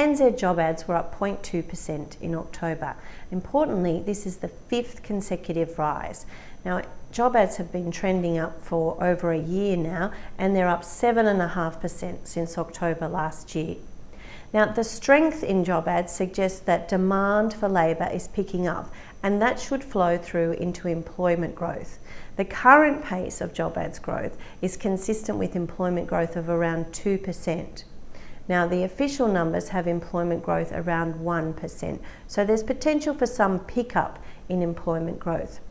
ANZ job ads were up 0.2% in October. Importantly, this is the 5th consecutive rise. Now, job ads have been trending up for over a year now, and they're up 7.5% since October last year. Now, the strength in job ads suggests that demand for labour is picking up, and that should flow through into employment growth. The current pace of job ads growth is consistent with employment growth of around 2%. Now, the official numbers have employment growth around 1%, so there's potential for some pickup in employment growth.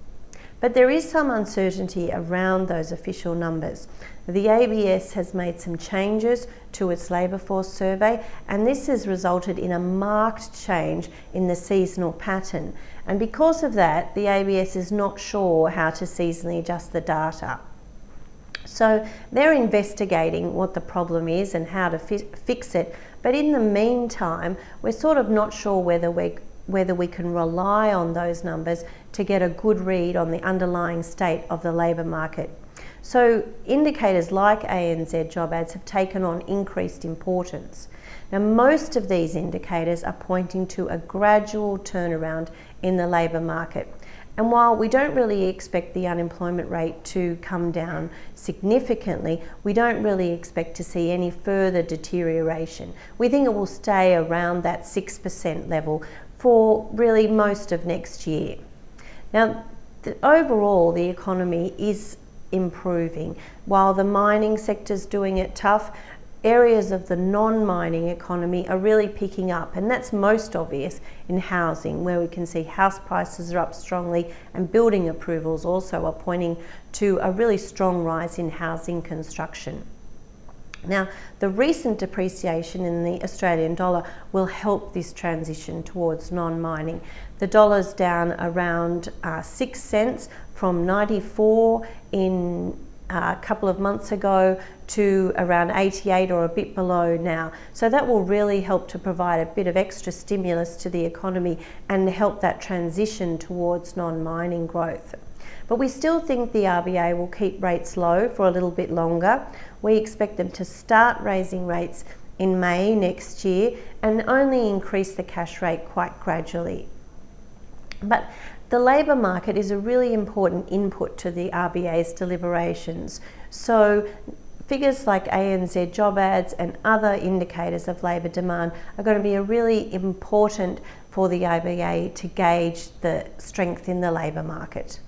But there is some uncertainty around those official numbers. The ABS has made some changes to its labour force survey, and this has resulted in a marked change in the seasonal pattern. And because of that, the ABS is not sure how to seasonally adjust the data. So they're investigating what the problem is and how to fix it. But in the meantime, we're sort of not sure whether we can rely on those numbers to get a good read on the underlying state of the labour market. So indicators like ANZ job ads have taken on increased importance. Now, most of these indicators are pointing to a gradual turnaround in the labour market. And while we don't really expect the unemployment rate to come down significantly, we don't really expect to see any further deterioration. We think it will stay around that 6% level for really most of next year. Now, overall, the economy is improving. While the mining sector's doing it tough, areas of the non-mining economy are really picking up, and that's most obvious in housing, where we can see house prices are up strongly and building approvals also are pointing to a really strong rise in housing construction. Now, the recent depreciation in the Australian dollar will help this transition towards non-mining. The dollar's down around 6 cents from 94 in a couple of months ago to around 88 or a bit below now. So that will really help to provide a bit of extra stimulus to the economy and help that transition towards non-mining growth. But we still think the RBA will keep rates low for a little bit longer. We expect them to start raising rates in May next year and only increase the cash rate quite gradually. But the labour market is a really important input to the RBA's deliberations. So figures like ANZ job ads and other indicators of labour demand are going to be really important for the RBA to gauge the strength in the labour market.